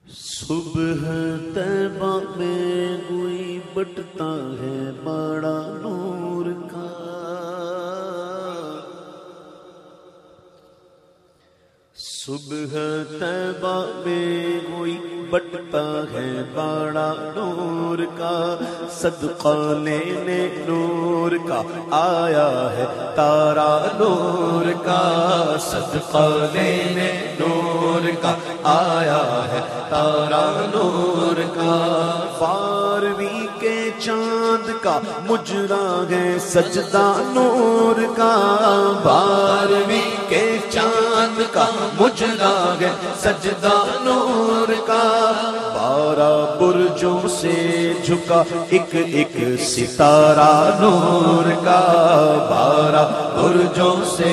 صبح طیبہ میں کوئی بٹتا ہے بڑا نور کا، صبح طیبہ میں کوئی بٹتا ہے بڑا نور کا، صدقہ لینے نور کا آیا ہے تارا نور کا، صدقہ لینے نور کا آیا ہے تارا نور کا، 12ویں کے چاند کا مجرا ہے سجدہ نور کا، 12ویں کے چاند کا مجرا ہے سجدہ نور کا، 12 برجوں سے جھکا ایک ایک ستارہ نور کا، 12 برجوں سے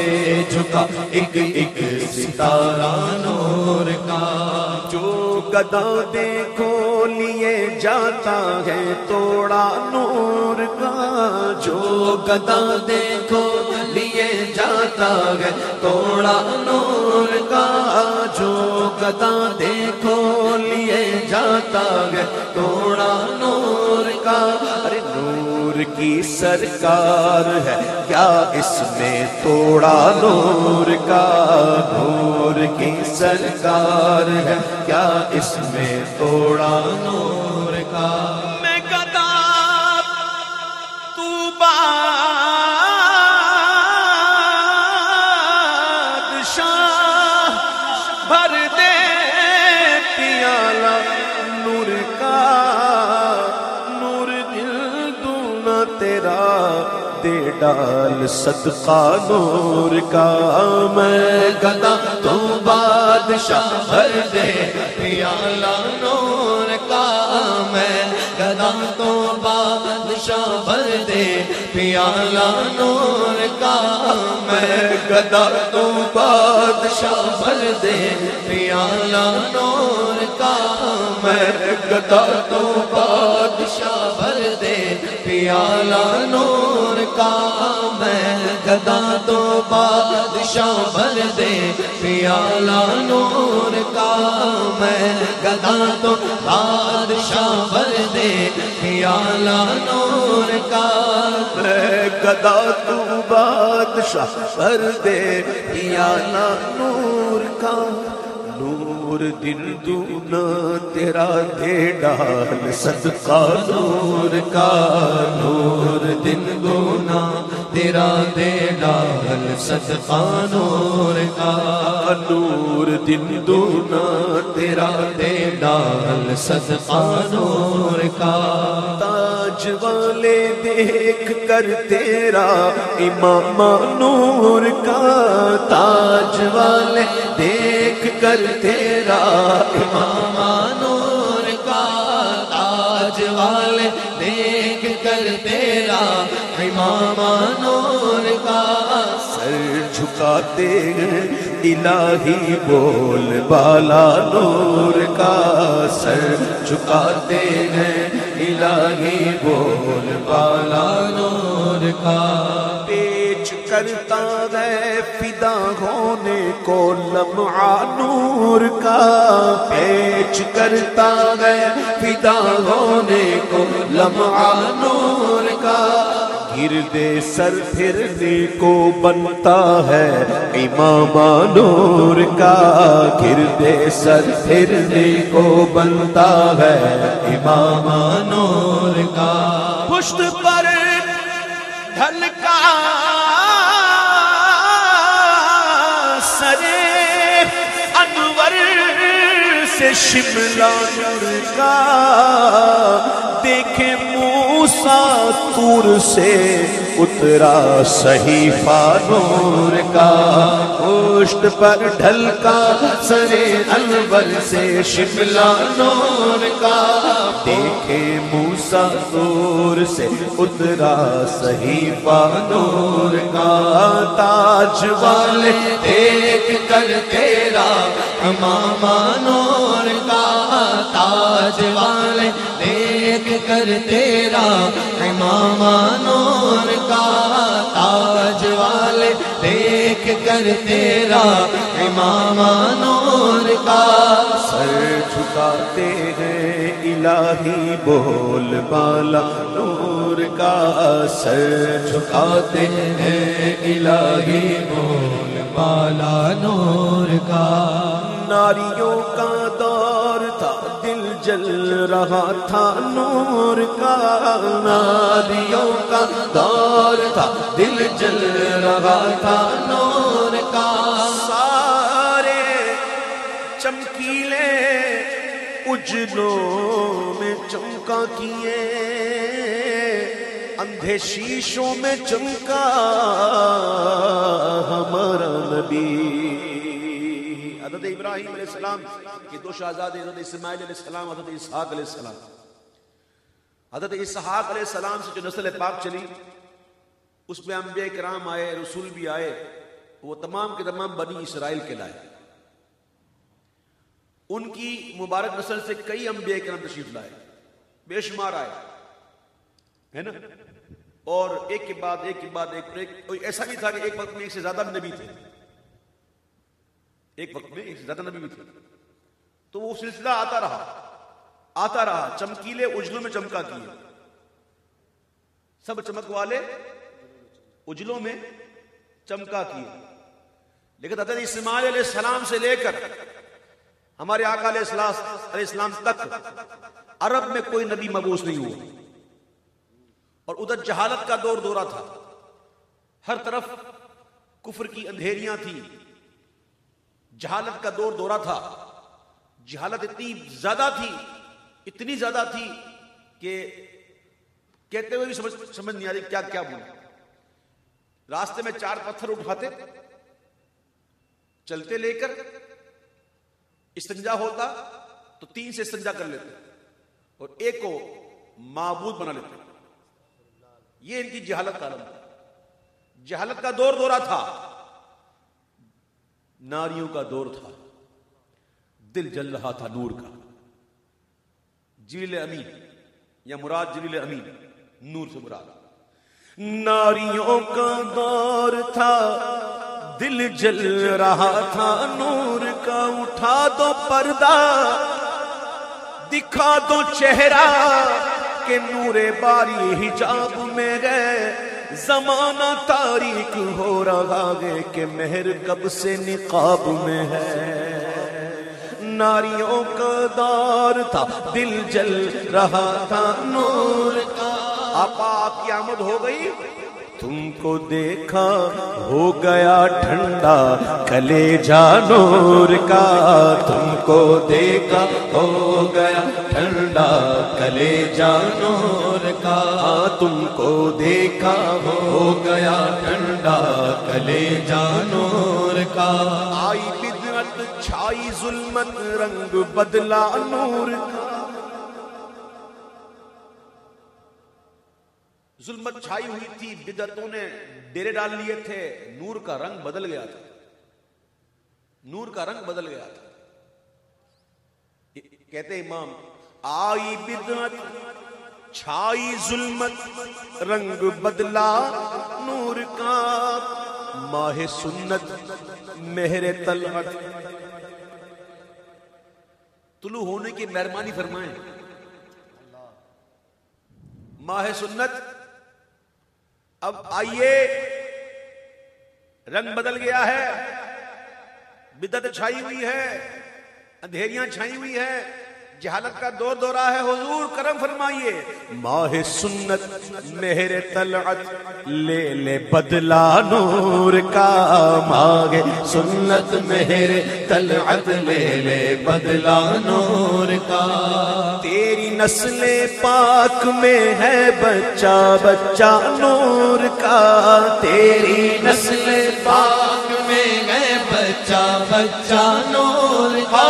جھکا ایک ایک ستارہ نور کا، جو گدا دیکھو لیے جاتا ہے توڑا نور کا، جو گدا دیکھو لیے جاتا ہے توڑا نور کا، جو گدا دیکھو لیے جاتا ہے توڑا نور کا، ارے نور کی سرکار ہے کیا اس میں توڑا نور کا، نور کی سرکار ہے کیا اس میں توڑا نور کا، میں گدا تو بادشاہ بھر دے پیالہ نور کا، نور دل دونا تیرا دے ڈال صدقہ نور کا، میں گدا تو بادشاہ بھر دے پیالہ نور کا، میں گدا تو بادشاہ بھر دے پیالہ نور کا، میں گدا تو بادشاہ بھر دے پیالہ نور کا، میں گدا تو بادشاہ بھر دے پیالہ نور کا، میں گدا تو بادشاہ بھر دے پیالہ نور کا، میں گدا تو بادشاہ بھر دے پیالہ نور کا، میں گدا تو بادشاہ بھر دے پیالہ نور کا، نور دن دونا تیرا دے ڈال صدقہ نور کا، نور دن دونا تیرا دے ڈال صدقہ نور کا، نور دن دونا تیرا دے ڈال صدقہ نور کا، تاج والے دیکھ کر تیرا امام نور کا، تاج والے دیکھ کر تیرا امام نور کا، تاج والے دیکھ کر تیرا امام نور کا، سر جھکاتے ہیں الہی بول بالا نور کا، سر جھکاتے ہیں الہی بول بالا نور کا، پیچ کرتا ہے فدا ہونے کو لمعہ نور کا، پیچ کرتا ہے فدا ہونے کو لمعہ نور کا، گردے سر پھرنے کو بنتا ہے امام نور کا، گردے سر پھرنے کو بنتا ہے امام نور کا، پشت پر ڈھلکا سرے انور سے شملہ نور کا، دیکھے موسیٰ طور سے اترا صحیفہ نور کا، پشت پر ڈھلکا سرے انور سے شملہ نور کا، دیکھے موسیٰ طور سے اترا صحیفہ نور کا، تاج والے دیکھ کر تیرا امام نور کا، تاج والے دیکھ کر تیرا امام نور کا، تاج والے دیکھ کر تیرا امام نور کا، سر جھکاتے ہیں الہی بول بالا نور کا، سر جھکاتے ہیں الہی بول بالا نور کا۔ ناریوں کا دور تھا دل جل رہا تھا نور کا، ناریوں کا دور تھا دل جل رہا تھا نور کا۔ سارے چمکیلے اجلوں میں چمکا کیے، اندھے شیشوں میں چمکا ہمارا نبی۔ حضرت ابراہیم علیہ السلام کے دو شہزادے، حضرت اسماعیل علیہ السلام، حضرت اسحاق علیہ السلام۔ حضرت اسحاق علیہ السلام سے جو نسل پاک چلی اس میں انبیاء کرام آئے، رسول بھی آئے، وہ تمام کے تمام بنی اسرائیل کے لائے۔ ان کی مبارک نسل سے کئی انبیاء کرام تشریف لائے، بے شمار آئے، ہے نا؟ اور ایک کے بعد ایک کے بعد ایک ایسا بھی تھا کہ ایک وقت میں ایک سے زیادہ نبی تھے، ایک وقت میں ایک سے زیادہ نبی بھی تھے۔ تو وہ سلسلہ آتا رہا، چمکیلے اجلوں میں چمکا کیے، سب چمک والے اجلوں میں چمکا کیے۔ لیکن حضرت اسماعیل علیہ السلام سے لے کر ہمارے آقا علیہ السلام تک عرب میں کوئی نبی مبعوث نہیں ہوا، اور ادھر جہالت کا دور دورہ تھا، ہر طرف کفر کی اندھیریاں تھیں، جہالت کا دور دورہ تھا۔ جہالت اتنی زیادہ تھی کہ کہتے ہوئے بھی سمجھ نہیں آ رہی کیا کیا بولے۔ راستے میں 4 پتھر اٹھاتے، چلتے لے کر، استنجا ہوتا تو 3 سے استنجا کر لیتے اور ایک کو معبود بنا لیتے۔ یہ ان کی جہالت کا عالم تھا، جہالت کا دور دورہ تھا، ناریوں کا دور تھا، دل جل رہا تھا نور کا۔ جبریل امین یا مراد جبریل امین، نور سے مراد۔ ناریوں کا دور تھا دل جل رہا تھا نور کا، اٹھا دو پردہ دکھا دو چہرہ کہ نور باری حجاب میں گئے، زمانہ تاریک ہو رہا ہے کہ مہر کب سے نقاب میں ہے۔ ناریوں کا دور تھا دل جل رہا تھا نور کا۔ آقا کی آمد ہو گئی، تم کو دیکھا ہو گیا ٹھنڈا کلیجہ نور کا، تم کو دیکھا ہو گیا ٹھنڈا کلیجہ نور کا، تم کو دیکھا ہو گیا ٹھنڈا کلیجہ نور کا۔ آئی بدعت چھائی ظلمت رنگ بدلا نور کا، ظلمت چھائی ہوئی تھی، بدعتوں نے ڈیرے ڈال لیے تھے، نور کا رنگ بدل گیا تھا، نور کا رنگ بدل گیا تھا۔ کہتے امام آئی بدعت چھائی ظلمت رنگ بدلا نور کا، ماہ سنت مہر طلعت طلوع ہونے کی مہربانی فرمائیں۔ ماہ سنت اب آئیے، رنگ بدل گیا ہے، بدعت چھائی ہوئی ہے، اندھیریاں چھائی ہوئی ہے، جہالت کا دور دورہ ہے، حضور کرم فرمائیے۔ ماہ سنت مہر طلعت لے لے بدلا نور کا، ماہ سنت مہر طلعت لے لے بدلا نور کا۔ تیری نسل پاک میں ہے بچہ بچہ نور کا، تیری نسل پاک میں ہے بچہ بچہ نور کا،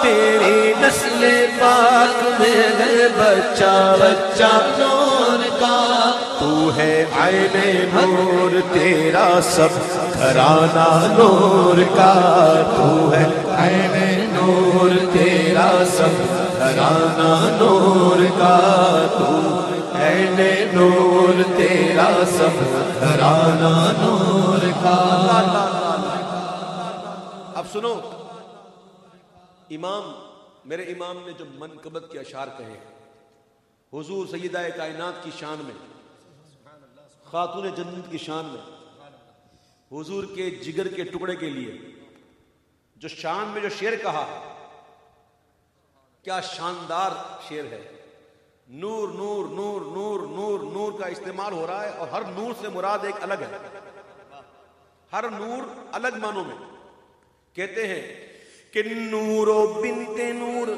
تیری نسل پاک میں ہے بچہ بچہ نور کا۔ تو ہے عین نور تیرا سب گھرانہ نور کا، تو ہے عین نور تیرا سب گھرانہ نور کا، تو عین نور تیرا سب گھرانہ نور کا۔ اب سنو، امام میرے امام نے جو منقبت کے اشعار کہے حضور سیدہ کائنات کی شان میں، خاتون جنت کی شان میں، حضور کے جگر کے ٹکڑے کے لیے جو شان میں جو شعر کہا، کیا شاندار شعر ہے. نور نور نور نور نور نور کا استعمال ہو رہا ہے، اور ہر نور سے مراد ایک الگ ہے، ہر نور الگ معنوں میں. کہتے ہیں کہ نور و بنت نور،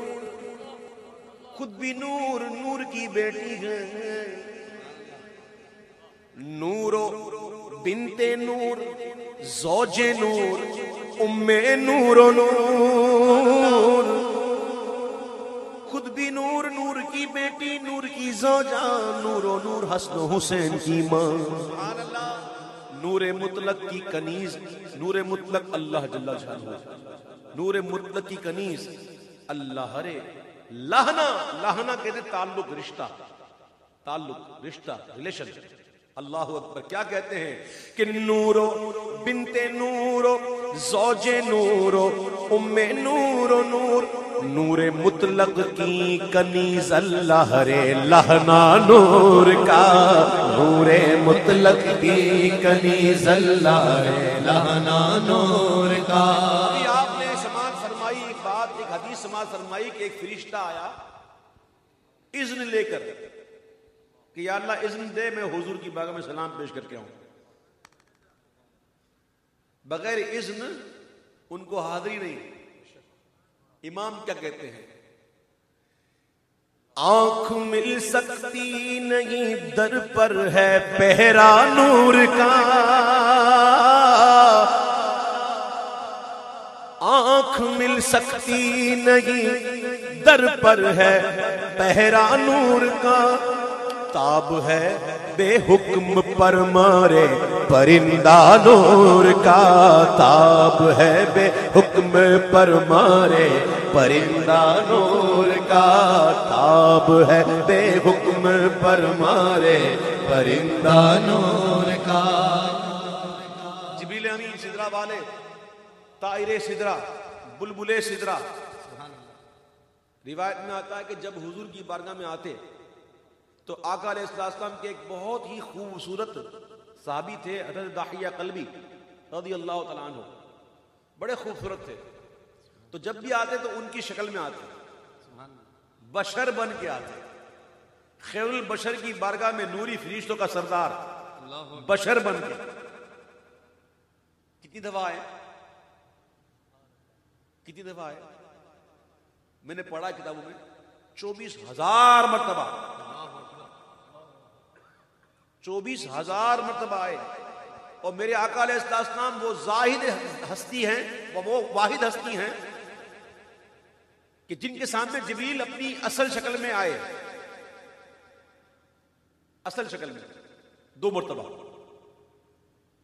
خود بھی نور، نور کی بیٹی ہے. نور و بنت نور، زوج نور، ام نور و نور، خود بھی نور، نور کی بیٹی، نور کی زوجہ، نور و نور حسن و حسین کی ماں. نور مطلق کی کنیز، نور مطلق اللہ جل جلالہ، نور مطلق کی کنیز اللہ. رے لہنا، لہنا کہتے تعلق، رشتہ، تعلق، رشتہ، ریلیشن. اللہ اکبر. کیا کہتے ہیں کہ نور بنت نور، زوج نور، ام نور نور، نور مطلق کی کنیز اللہ. رے لہنا نور کا، نور مطلق کی کنیز اللہ. رے لہنا نور کا. آپ نے سماعت فرمائی ایک بات، ایک حدیث سماعت فرمائی کہ ایک فرشتہ آیا اذن لے کر کہ یا اللہ اذن دے میں حضور کی بارگاہ میں سلام پیش کر کے آؤں. بغیر اذن ان کو حاضری نہیں. امام کیا کہتے ہیں؟ آنکھ مل سکتی نہیں در پر ہے پہرا نور کا، آنکھ مل سکتی نہیں در پر ہے پہرا نور کا. تاب ہے بے حکم پر مارے پرندہ نور کا، تاب ہے بے حکم پر مارے پرندہ نور کا، تاب ہے بے حکم پر مارے پرندہ نور کا. جبریل امین سدرہ والے، طائر سدرہ، بلبل سدرہ. روایت میں آتا ہے کہ جب حضور کی بارگاہ میں آتے تو آقا علیہ السلام کے ایک بہت ہی خوبصورت صحابی تھے حضرت داحیہ قلبی رضی اللہ تعالیٰ عنہ، بڑے خوبصورت تھے. تو جب بھی آتے تو ان کی شکل میں آتے، بشر بن کے آتے. خیر البشر کی بارگاہ میں نوری فرشتوں کا سردار بشر بن کے. کتنی دفعہ آئے، کتنی دفعہ آئے؟ میں نے پڑھا کتابوں میں 24,000 مرتبہ، 24,000 مرتبہ آئے. اور میرے آقا علیہ السلام وہ زاہد ہستی ہیں، وہ واحد ہستی ہیں کہ جن کے سامنے جبریل اپنی اصل شکل میں آئے، اصل شکل میں 2 مرتبہ.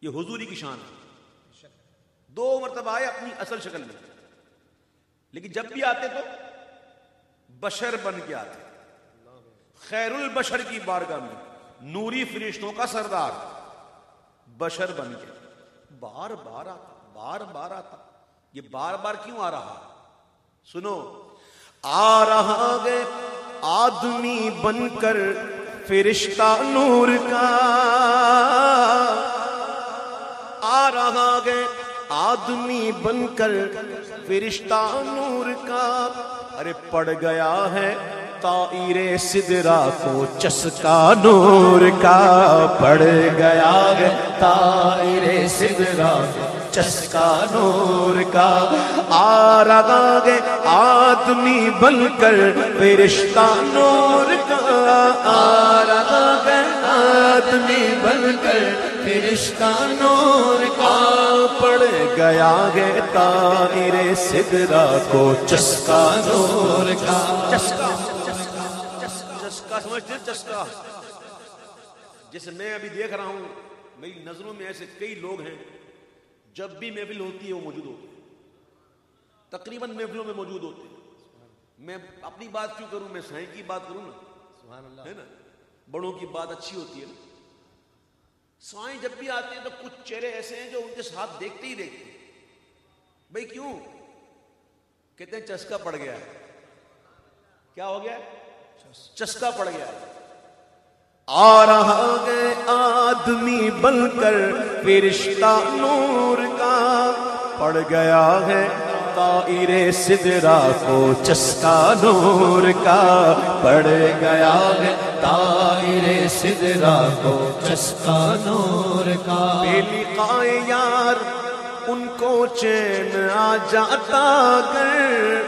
یہ حضوری کی شان ہے، 2 مرتبہ آئے اپنی اصل شکل میں. لیکن جب بھی آتے تو بشر بن کے آتے، خیر البشر کی بارگاہ میں نوری فرشتوں کا سردار بشر بن کے. بار بار آتا، بار بار آتا. یہ بار بار کیوں آ رہا؟ سنو، آ رہا ہے آدمی بن کر فرشتہ نور کا، آ رہا ہے آدمی بن کر فرشتہ نور کا. ارے پڑ گیا ہے طائر سدرہ کو چسکا نور کا، پڑ گیا ہے طائر سدرہ کو چسکا نور کا. آ رہا ہے آدمی بن کر فرشتہ نور کا، آ رہا ہے آدمی بن کر فرشتہ نور کا. پڑ گیا ہے طائر سدرہ کو چسکا نور کا. چسکا، چسکا سمجھتے ہیں؟ چسکا جیسے میں ابھی دیکھ رہا ہوں، میری نظروں میں ایسے کئی لوگ ہیں جب بھی محفل ہوتی ہے وہ موجود ہوتے ہیں، تقریباً محفلوں میں موجود ہوتے ہیں. میں اپنی بات کیوں کروں، میں سائیں کی بات کروں نا، سبحان اللہ، ہے نا. بڑوں کی بات اچھی ہوتی ہے نا. سائیں جب بھی آتے ہیں تو کچھ چہرے ایسے ہیں جو ان کے ساتھ دیکھتے ہی دیکھتے ہیں. بھئی کیوں؟ کہتے ہیں چسکا پڑ گیا ہے. کیا ہو گیا؟ چسکا پڑ گیا. آ رہا ہے آدمی بن کر فرشتہ نور کا، پڑ گیا ہے طائر سدرا کو چسکا نور کا، پڑ گیا ہے طائر سدرا کو چسکا نور کا. بے لقائے یار ان کو چین آ جاتا گر،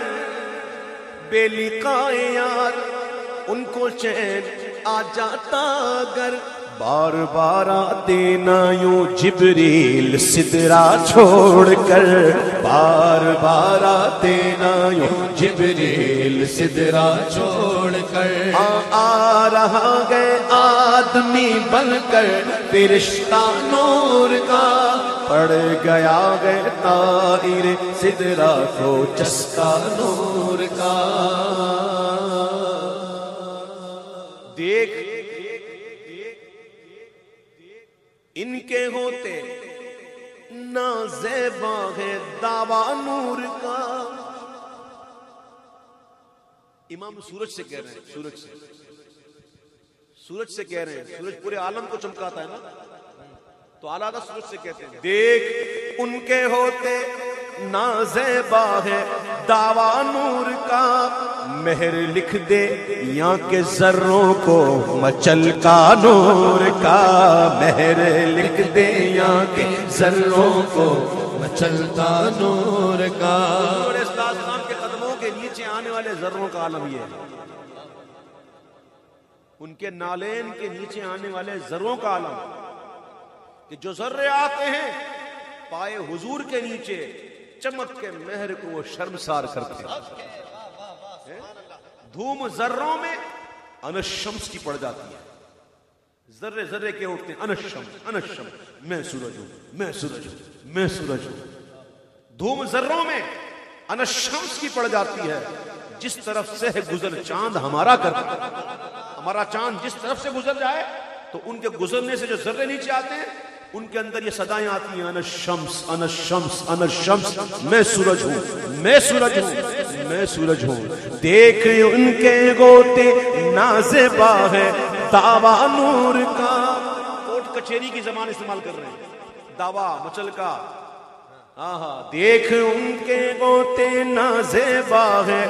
بے لقائے یار ان کو چین آ جاتا گر، بار بار آتے نہ یوں جبریل سدرا چھوڑ کر، بار بار آتے نہ یوں جبریل سدرا چھوڑ کر. آ رہا ہے آدمی بن کر فرشتہ نور کا، پڑ گیا ہے طائر سدرا کو چسکا نور کا. دیکھ ان کے ہوتے نازیبا ہے دعویٰ نور کا. امام سورج سے کہہ رہے ہیں، سورج سے کہہ رہے ہیں. سورج پورے عالم کو چمکاتا ہے نا، تو اعلیٰ سورج سے کہتے ہیں دیکھ ان کے ہوتے نازیبا ہے دعویٰ نور کا، مہر لکھ دے یہاں کے ذروں کو مچل کا نور کا، مہر لکھ دے یہاں کے ذروں کو مچلتا نور کا. اور اسلام کے قدموں کے نیچے آنے والے ذروں کا عالم یہ ہے، ان کے نالین کے نیچے آنے والے ذروں کا عالم، کہ جو ذرے آتے ہیں پائے حضور کے نیچے چمک کے مہر کو وہ شرمسار کرتے ہیں. دھوم ذروں میں انس شمس کی پڑ جاتی ہے، ذرے ذرے کے اٹھتے ہیں انس شمس، میں سورج ہوں، میں سورج ہوں، میں سورج ہوں. دھوم ذروں میں انس شمس کی پڑ جاتی ہے. جس طرف سے گزر چاند ہمارا کرتا، ہمارا چاند جس طرف سے گزر جائے تو ان کے گزرنے سے جو ذرے نیچے آتے ہیں ان کے اندر یہ صدائیں آتی ہیں، انس شمس، انس شمس، انس شمس، میں سورج ہوں، میں سورج ہوں، میں سورج ہوں. دیکھ ان کے گوتے نازیبا ہے دعویٰ نور کا. کوٹ کچہری کی زبان استعمال کر رہے ہیں، دعویٰ مچل کا. ہاں دیکھ ان کے گوتے نازیبا ہے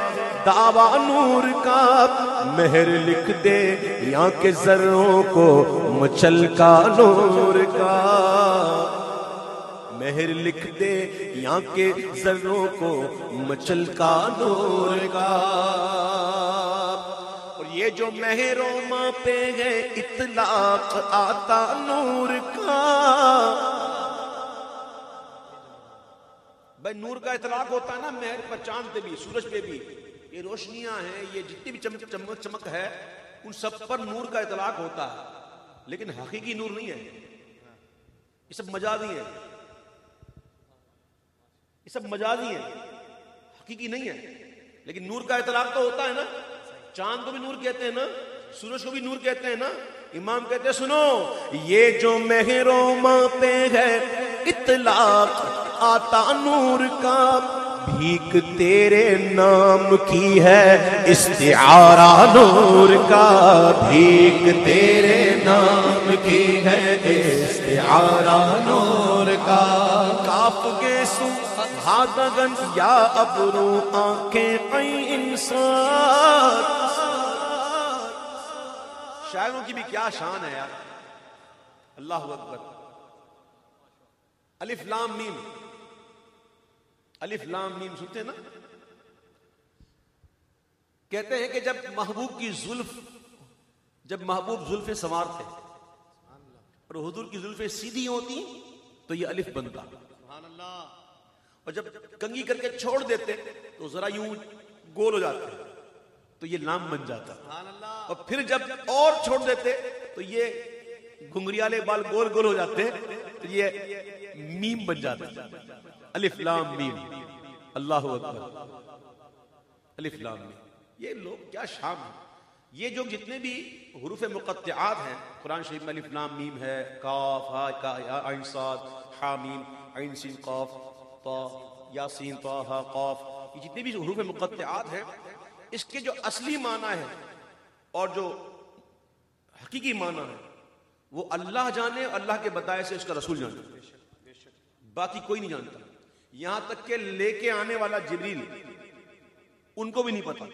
دعویٰ نور کا، مہر لکھ دے یہاں کے ذروں کو مچل کا نور کا، مہر لکھ دے یہاں کے ذروں کو مچل کا نور کا. اور یہ جو مہروں ماں پہ ہے اطلاق آتا نور کا. بھائی نور کا اطلاق ہوتا ہے نا مہر پر، چاند پہ بھی، سورج پہ بھی. یہ روشنیاں ہیں، یہ جتنی بھی چمک ہے، ان سب پر نور کا اطلاق ہوتا ہے، لیکن حقیقی نور نہیں ہے. یہ سب مجازی ہے، یہ سب مجازی ہے، حقیقی نہیں ہے. لیکن نور کا اطلاق تو ہوتا ہے نا. چاند کو بھی نور کہتے ہیں نا، سورج کو بھی نور کہتے ہیں نا. امام کہتے ہیں سنو، یہ جو مہروں ماں پہ ہے اطلاق آتا نور کا، بھیک تیرے نام کی ہے استعارہ نور کا، بھیک تیرے نام کی ہے استعارہ نور کا. کاف کے سو ہادگن یا ابرو آنکھیں عین انسان. شاعروں کی بھی کیا شان ہے یار. اللہ اکبر. الف لام میم، الف لام میم سنتے ہیں نا. کہتے ہیں کہ جب محبوب کی زلف، جب محبوب زلفیں سنوار تھے اور حضور کی زلفیں سیدھی ہوتی تو یہ الف بنتا، اور جب کنگھی کر کے چھوڑ دیتے تو ذرا یوں گول ہو جاتے تو یہ لام بن جاتا، اور پھر جب اور چھوڑ دیتے تو یہ گھنگریالے بال گول گول ہو جاتے تو یہ میم بن جاتا. الف لام میم. اللہ اکبر. الف لام میم. یہ لوگ کیا شان ہے. یہ جو جتنے بھی حروف مقطعات ہیں قرآن شریف میں، الف لام میم ہے، کاف ہا عین صاد حا میم عین سین قاف طا یاسین طہ قاف، یہ جتنے بھی حروف مقطعات ہیں اس کے جو اصلی معنی ہے اور جو حقیقی معنی ہے وہ اللہ جانے، اللہ کے بتائے سے اس کا رسول جانے، باقی کوئی نہیں جانتا. یہاں تک کہ لے کے آنے والا جبریل ان کو بھی نہیں پتا.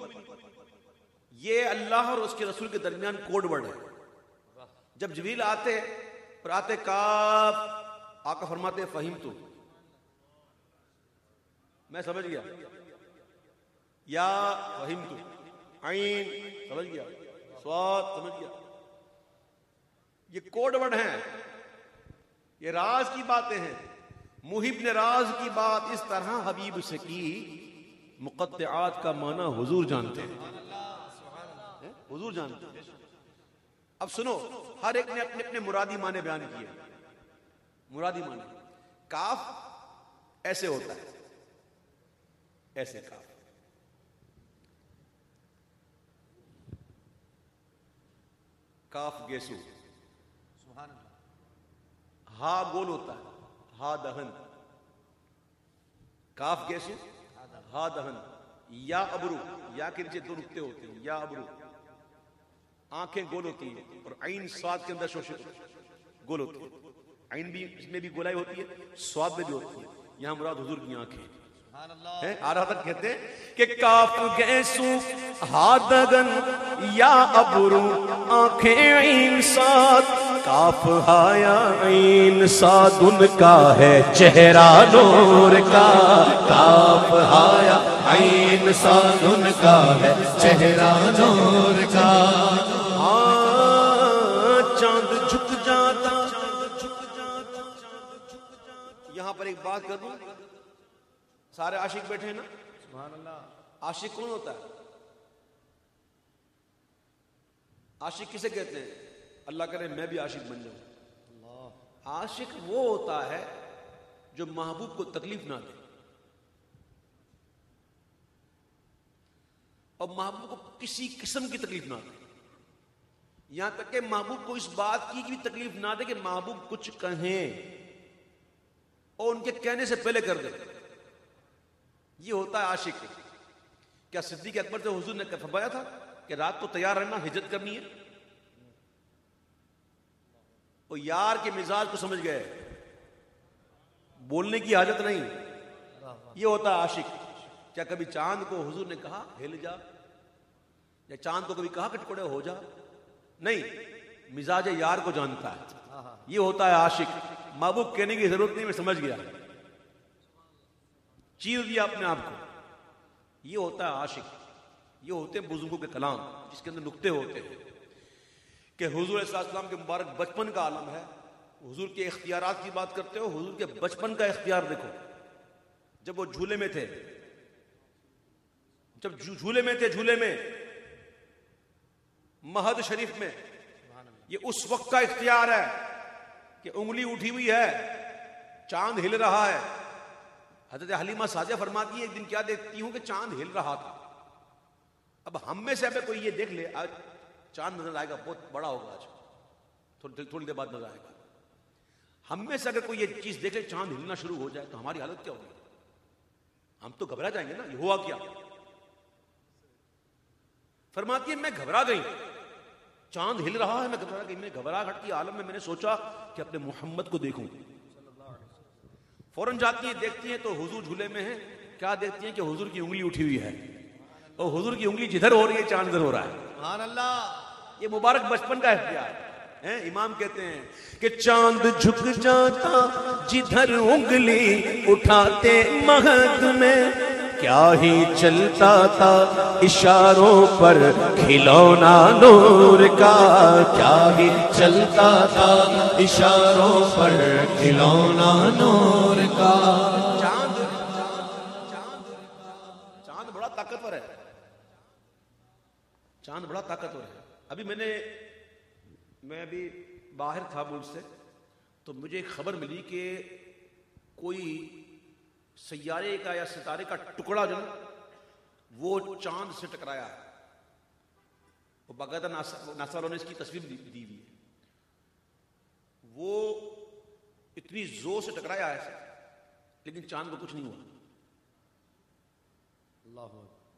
یہ اللہ اور اس کے رسول کے درمیان کوڈ ورڈ ہے. جب جبریل آتے اور آتے کاف، آقا فرماتے فہیم تو، میں سمجھ گیا، یا فہیم تو، عین سمجھ گیا، صاد سمجھ گیا. یہ کوڈ ورڈ ہیں، یہ راز کی باتیں ہیں. محب نے راز کی بات اس طرح حبیب سے کی، مقطعات کا معنی حضور جانتے ہیں، حضور جانتے ہیں. اب سنو، ہر ایک نے اپنے اپنے مرادی معنی بیان کیے. مرادی معنی کاف ایسے ہوتا ہے، ایسے کاف. کاف گیسو، ہا گول ہوتا ہے، ہا دہن. کاف گیسو، ہا دہن. یا ابرو، یا کے نیچے دو نقطے ہوتے ہیں، یا ابرو. آنکھیں گول ہوتی ہیں اور عین سواد کے اندر شوشے گول ہوتی ہے. عین بھی اس میں بھی گولائی ہوتی ہے، سواد میں بھی ہوتی ہے. یہاں مراد حضور کی آنکھیں ہیں. آ رہا تک کہتے ہیں کہ کاف گیسو ہا دگن یا ابرو، آنکھیں عین سات. کاف ہایا عین ساد ان کا ہے چہرہ نور کا. کاف ہایا عین ساد ان کا ہے چہرہ نور کا. چاند جھک جاتا. یہاں پر ایک بات کر دوں، سارے عاشق بیٹھے ہیں نا، سبحان اللہ. عاشق کون ہوتا ہے؟ عاشق کسے کہتے ہیں؟ اللہ کرے میں بھی عاشق بن جاؤں. عاشق وہ ہوتا ہے جو محبوب کو تکلیف نہ دے اور محبوب کو کسی قسم کی تکلیف نہ دے. یہاں تک کہ محبوب کو اس بات کی بھی تکلیف نہ دے کہ محبوب کچھ کہیں اور ان کے کہنے سے پہلے کر دے. یہ ہوتا ہے عاشق. کیا صدیق اکبر سے حضور نے فرمایا تھا کہ رات کو تیار رہنا، ہجرت کرنی ہے؟ وہ یار کے مزاج کو سمجھ گئے، بولنے کی حاجت نہیں. یہ ہوتا ہے عاشق. کیا کبھی چاند کو حضور نے کہا ہل جا، یا چاند کو کبھی کہا کہ ٹکڑے ہو جا؟ نہیں، مزاج یار کو جانتا ہے. یہ ہوتا ہے عاشق. محبوب کہنے کی ضرورت نہیں، میں سمجھ گیا، چیر دیا اپنے آپ کو. یہ ہوتا ہے عاشق. یہ ہوتے ہیں بزرگوں کے کلام جس کے اندر نقطے ہوتے ہیں کہ حضور علیہ السلام کے مبارک بچپن کا عالم ہے. حضور کے اختیارات کی بات کرتے ہو، حضور کے بچپن کا اختیار دیکھو. جب وہ جھولے میں تھے، جب جھولے میں تھے، جھولے میں مہد شریف میں، یہ اس وقت کا اختیار ہے کہ انگلی اٹھی ہوئی ہے، چاند ہل رہا ہے. حضرت حلیمہ سعدیہ فرماتی ہے ایک دن کیا دیکھتی ہوں کہ چاند ہل رہا تھا. اب ہم میں سے کوئی یہ دیکھ لے، آج چاند نظر آئے گا، بہت بڑا ہوگا، آج تھوڑی دیر بعد نظر آئے گا. ہم میں سے اگر کوئی یہ چیز دیکھ لے چاند ہلنا شروع ہو جائے تو ہماری حالت کیا ہوگی؟ ہم تو گھبرا جائیں گے نا. یہ ہوا کیا؟ فرماتی ہے میں گھبرا گئی، چاند ہل رہا ہے، میں گھبرا گئی. میں گھبراہٹ کی عالم میں نے سوچا کہ اپنے محمد کو دیکھوں. فوراً جاتی ہیں، دیکھتی ہیں تو حضور جھولے میں ہیں. کیا دیکھتی ہیں کہ حضور کی انگلی اٹھی ہوئی ہے، اور حضور کی انگلی جدھر ہو رہی ہے چاند ادھر ہو رہا ہے. سبحان اللہ. یہ مبارک بچپن کا اختیار ہے. امام کہتے ہیں کہ چاند جھک جاتا جدھر انگلی اٹھاتے مہد میں، کیا ہی چلتا تھا اشاروں پر کھلونا نور کا. کیا ہی چلتا تھا اشاروں پر کھلونا نور کا. چاند بڑا طاقتور ہے. چاند بڑا طاقتور ہے. ابھی میں ابھی باہر تھا ملک سے، تو مجھے ایک خبر ملی کہ کوئی سیارے کا یا ستارے کا ٹکڑا جو وہ چاند سے ٹکرایا ہے. وہ باقاعدہ ناسا والوں نے اس کی تصویر دی ہوئی ہے. وہ اتنی زور سے ٹکرایا ہے لیکن چاند کو کچھ نہیں ہوا. اللہ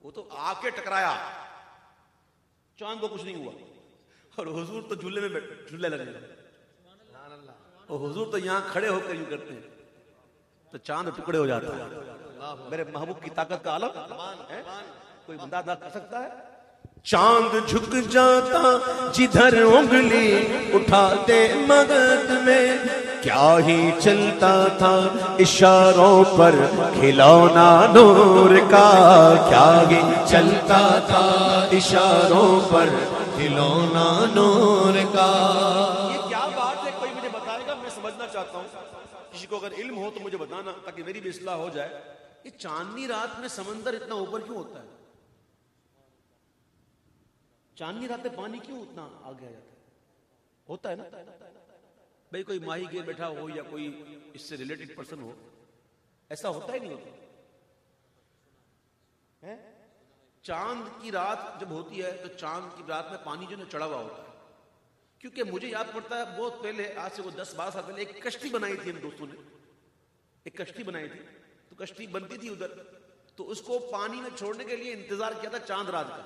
وہ تو آ کے ٹکرایا, چاند کو کچھ نہیں ہوا, اور حضور تو جھولے میں جھولے لگے, اور حضور تو یہاں کھڑے ہو کر یوں کرتے ہیں تو چاند ٹکڑے ہو جاتا ہے. میرے محبوب کی طاقت کا عالم ہے, کوئی بندہ ادا کر سکتا ہے؟ چاند جھک جاتا جدھر انگلی اٹھاتے مدد میں, کیا ہی چلتا تھا اشاروں پر کھلونا نور کا, کیا ہی چلتا تھا اشاروں پر کھلونا نور کا. یہ کیا بات ہے؟ کوئی مجھے بتائے گا؟ میں سمجھنا چاہتا ہوں, کسی کو اگر علم ہو تو مجھے بتانا تاکہ میری بھی اصلاح ہو جائے. یہ چاندنی رات میں سمندر اتنا اوپر کیوں ہوتا ہے؟ چاندنی رات میں پانی کیوں اتنا آگے آ جاتا ہے؟ ہوتا ہے نا بھائی, کوئی ماہی گیر بیٹھا ہو یا کوئی اس سے ریلیٹڈ پرسن ہو, ایسا ہوتا ہی نہیں ہوتا. چاند کی رات جب ہوتی ہے تو چاند کی رات میں پانی جو ہے چڑھا ہوا ہوتا ہے, کیونکہ مجھے یاد پڑتا ہے بہت پہلے, آج سے وہ 10-12 سال پہلے ایک کشتی بنائی تھی ہم دوستوں نے, ایک کشتی بنائی تھی. تو کشتی بنتی تھی ادھر, تو اس کو پانی میں چھوڑنے کے لیے انتظار کیا تھا چاند رات کا,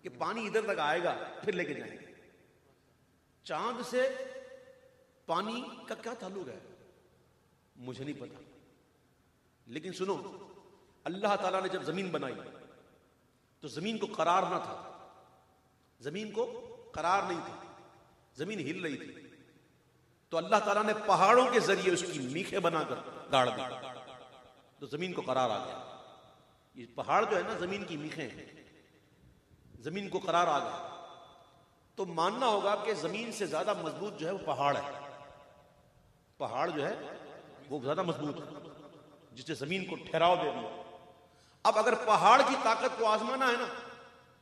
کہ پانی ادھر تک آئے گا پھر لے کے جائیں گے. چاند سے پانی کا کیا تعلق ہے مجھے نہیں پتا, لیکن سنو, اللہ تعالیٰ نے جب زمین بنائی تو زمین کو قرار نہ تھا, زمین کو قرار نہیں تھا, زمین ہل رہی تھی. تو اللہ تعالیٰ نے پہاڑوں کے ذریعے اس کی میخیں بنا کر گاڑ دی, تو زمین کو قرار آ گیا. یہ پہاڑ جو ہے نا زمین کی میخیں ہیں, زمین کو قرار آ گیا. تو ماننا ہوگا کہ زمین سے زیادہ مضبوط جو ہے وہ پہاڑ ہے, پہاڑ جو ہے وہ زیادہ مضبوط ہے جس نے زمین کو ٹھہراؤ دے دیا. اب اگر پہاڑ کی طاقت کو آزمانا ہے نا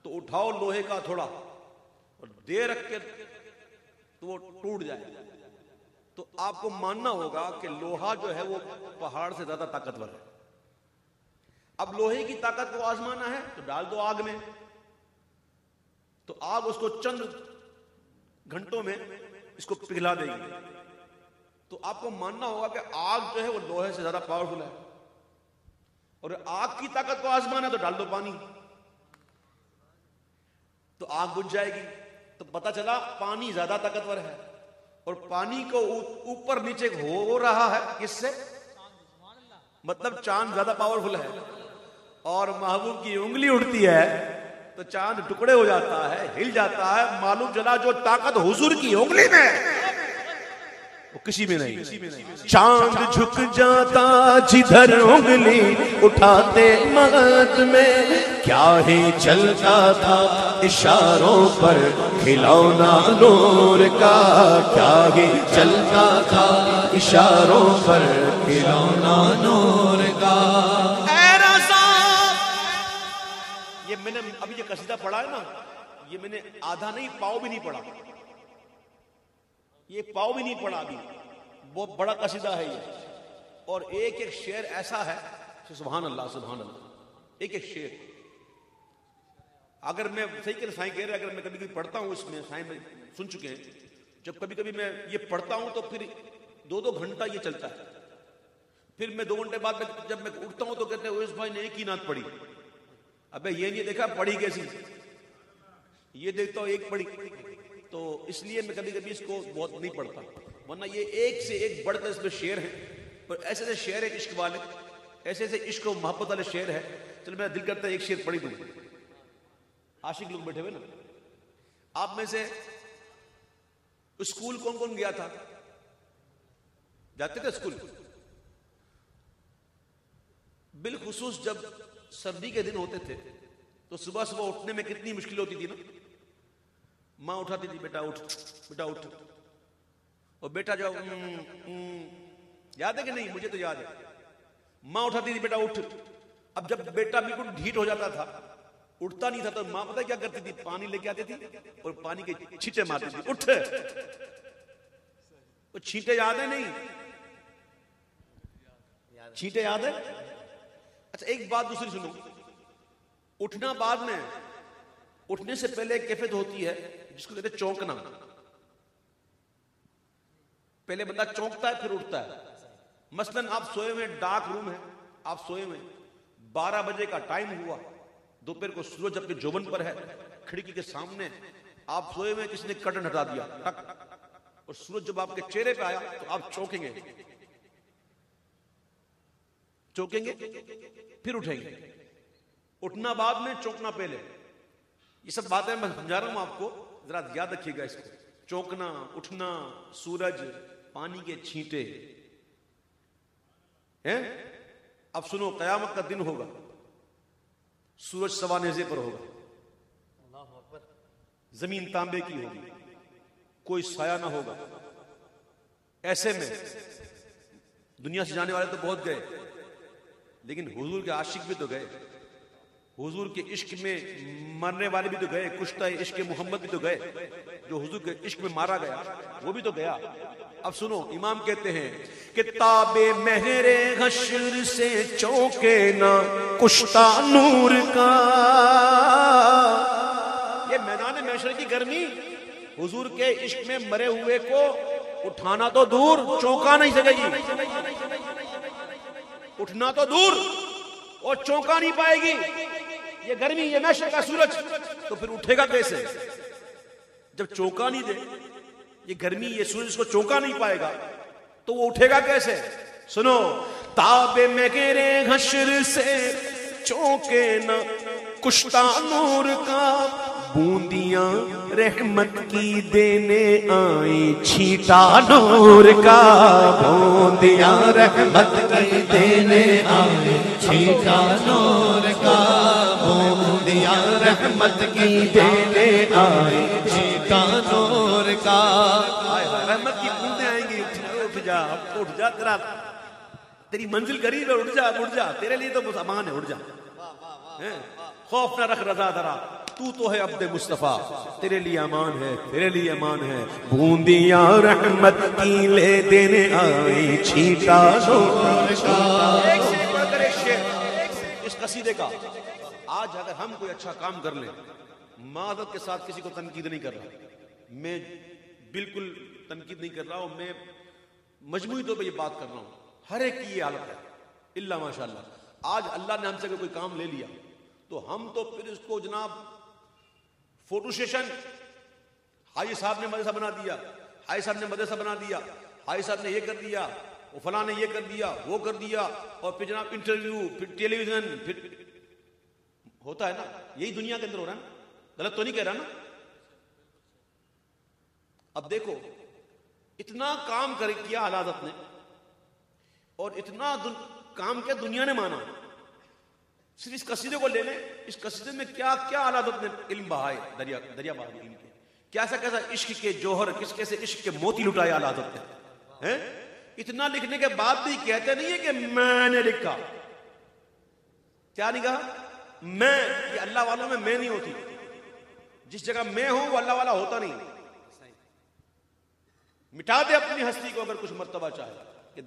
تو اٹھاؤ لوہے کا تھوڑا اور دے رکھ کے تو وہ ٹوٹ جائے. تو آپ کو ماننا ہوگا کہ لوہا جو ہے وہ پہاڑ سے زیادہ طاقتور ہے. اب لوہے کی طاقت کو آزمانا ہے تو ڈال دو آگ میں, تو آگ اس کو چند گھنٹوں میں اس کو پگھلا دے گی. تو آپ کو ماننا ہوگا کہ آگ جو ہے وہ لوہے سے زیادہ پاورفل ہے, اور آگ کی طاقت کو آزمانا ہے تو ڈال دو پانی, تو آگ بجھ جائے گی. تو پتہ چلا پانی زیادہ طاقتور ہے, اور پانی کو اوپر نیچے ہو رہا ہے کس سے؟ مطلب چاند زیادہ پاورفل ہے, اور محبوب کی انگلی اڑتی ہے تو چاند ٹکڑے ہو جاتا ہے, ہل جاتا ہے. معلوم چلا جو طاقت حضور کی انگلی میں وہ کسی میں نہیں. چاند جھک جاتا جدھر انگلی اٹھاتے مد میں, کیا ہی چلتا تھا اشاروں پر کھلونا نور کا, کیا ہی چلتا تھا اشاروں پر کھلونا نور کا. یہ میں نے ابھی یہ قصیدہ پڑھا ہے نا, یہ میں نے آدھا نہیں پاؤ بھی نہیں پڑھا, یہ پاؤ بھی نہیں پڑھا ابھی. بہت بڑا قصیدہ ہے یہ, اور ایک ایک شعر ایسا ہے سبحان اللہ سبحان اللہ, ایک ایک شعر. اگر میں صحیح کہ سائیں کہہ رہے, اگر میں کبھی کبھی پڑھتا ہوں, اس میں سائیں میں سن چکے ہیں, جب کبھی کبھی میں یہ پڑھتا ہوں تو پھر 2-2 گھنٹہ یہ چلتا ہے. پھر میں 2 گھنٹے بعد جب میں اٹھتا ہوں تو کہتے ہیں اویس بھائی نے ایک ہی نعت پڑھی. ابے یہ نہیں دیکھا پڑھی کیسی, یہ دیکھتا ہوں ایک پڑھی. تو اس لیے میں کبھی کبھی اس کو بہت نہیں پڑھتا, ورنہ یہ ایک سے ایک بڑھ کر اس میں شعر ہیں, اور ایسے ایسے شعر ہیں عشق والے, ایسے ایسے عشق و محبت والے شعر ہے. چلو میرا دل کرتا ہے ایک شعر پڑھی دوں. عاشق لوگ بیٹھے ہوئے نا, آپ میں سے اسکول کون کون گیا تھا؟ جاتے تھے اسکول؟ بالخصوص جب سردی کے دن ہوتے تھے تو صبح صبح اٹھنے میں کتنی مشکل ہوتی تھی نا. ماں اٹھاتی تھی, بیٹا اٹھ بیٹا اٹھ, اور بیٹا جو یاد ہے کہ نہیں؟ مجھے تو یاد ہے. ماں اٹھاتی تھی بیٹا اٹھ. اب جب بیٹا بالکل ڈھیٹ ہو جاتا تھا, اٹھتا نہیں تھا, تو ماں پتہ کیا کرتی تھی؟ پانی لے کے آتی تھی اور پانی کے چھینٹے مارتی تھی, اٹھ. وہ چھینٹے یاد ہے نہیں؟ چھینٹے یاد ہے؟ اچھا ایک بات دوسری سنو, اٹھنا بعد میں, اٹھنے سے پہلے ایک کیفیت ہوتی ہے جس کو کہتے ہیں چونکنا. پہلے بندہ چونکتا ہے پھر اٹھتا ہے. مثلا آپ سوئے ہوئے, ڈارک روم ہے, آپ سوئے ہوئے, 12 بجے کا ٹائم ہوا, دوپہر کو سورج اپنے جوبن پر ہے، کھڑکی کے سامنے آپ سوئے ہوئے، کسی نے کرٹن ہٹا دیا ٹک، اور سورج جب آپ کے چہرے پہ آیا تو آپ چونکیں گے، چونکیں گے پھر اٹھیں گے، اٹھنا بعد میں، چونکنا پہلے. یہ سب باتیں میں سمجھا رہا ہوں آپ کو، ذرا یاد رکھیے گا اس کو. چونکنا، اٹھنا، سورج، پانی کے چھینٹے ہیں. اب سنو، قیامت کا دن ہوگا، سورج سوا نیزے پر ہوگا، زمین تانبے کی ہوگی، کوئی سایہ نہ ہوگا. ایسے میں دنیا سے جانے والے تو بہت گئے، لیکن حضور کے عاشق بھی تو گئے، حضور کے عشق میں مرنے والے بھی تو گئے، کشتہ عشق محمد بھی تو گئے، جو حضور کے عشق میں مارا گیا وہ بھی تو گیا. اب سنو، امام کہتے ہیں کہ تاب مہر حشر سے چونکے نہ کشتہ نور کا. یہ میدان محشر کی گرمی، حضور کے عشق میں مرے ہوئے کو اٹھانا تو دور، چونکا نہیں سکے گی، اٹھنا تو دور اور چونکا نہیں پائے گی. یہ گرمی، یہ محشر کا سورج، تو پھر اٹھے گا کیسے جب چونکا نہیں دے؟ یہ گرمی، یہ سورج کو چونکا نہیں پائے گا تو وہ اٹھے گا کیسے؟ سنو، تاب مگر حشر سے چونکے نہ کشتہ نور کا، بوندیاں رحمت کی دینے آئی چھیٹا نور کا. بوندیاں رحمت کی دینے آئی چھیٹا نور کا، بوندیاں رحمت کی دینے آئی چھیٹا نور کا. رحمت کی بوندیں آئیں گی. اٹھ جا، تیری منزل قریب ہے، اٹھ جا، اٹھ جا، تیرے لیے تو بس امان ہے، اٹھ جا. خوف نہ رکھ رضا ذرا، تو ہے عبد مصطفیٰ، تیرے لیے امان ہے، تیرے لیے امان ہے. بوندیاں رحمت کی لے دینے آئی چھیٹا نور کا. ایک شعر پڑھ کر ایک شعر اس قصیدے کا. آج اگر ہم کوئی اچھا کام کر لیں، معذرت کے ساتھ کسی کو تنقید نہیں کر رہا، میں بالکل تنقید نہیں کر رہا ہوں، میں مجموعی طور پہ یہ بات کر رہا ہوں، ہر ایک کی یہ حالت ہے الا ماشاءاللہ. آج اللہ نے ہم سے کوئی کام لے لیا تو ہم تو پھر اس کو جناب فوٹو سیشن، حاجی صاحب نے مدرسہ بنا دیا، حاجی صاحب نے مدرسہ بنا دیا، حاجی صاحب نے یہ کر دیا، وہ فلاں نے یہ کر دیا، وہ کر دیا، اور پھر جناب انٹرویو، پھر ٹیلی ویژن، پھر ہوتا ہے نا. یہی دنیا کے اندر ہو رہا ہے نا، غلط تو نہیں کہہ رہا نا. اب دیکھو، اتنا کام کیا اعلی حضرت نے، اور اتنا کام کیا دنیا نے مانا. صرف اس قصیدے کو لے لیں، اس قصیدے میں کیا کیا اعلی حضرت نے علم بہائے، دریا بہائے علم کے، کیسا کیسا عشق کے جوہر، کس کیسے عشق کے موتی لٹائے اعلی حضرت نے. اتنا لکھنے کے بعد بھی کہتے نہیں ہے کہ میں نے لکھا. کیا نہیں کہا؟ میں. یہ اللہ والوں میں نہیں ہوتی. جس جگہ میں ہوں وہ اللہ والا ہوتا نہیں. مٹا دے اپنی ہستی کو اگر کچھ مرتبہ چاہے.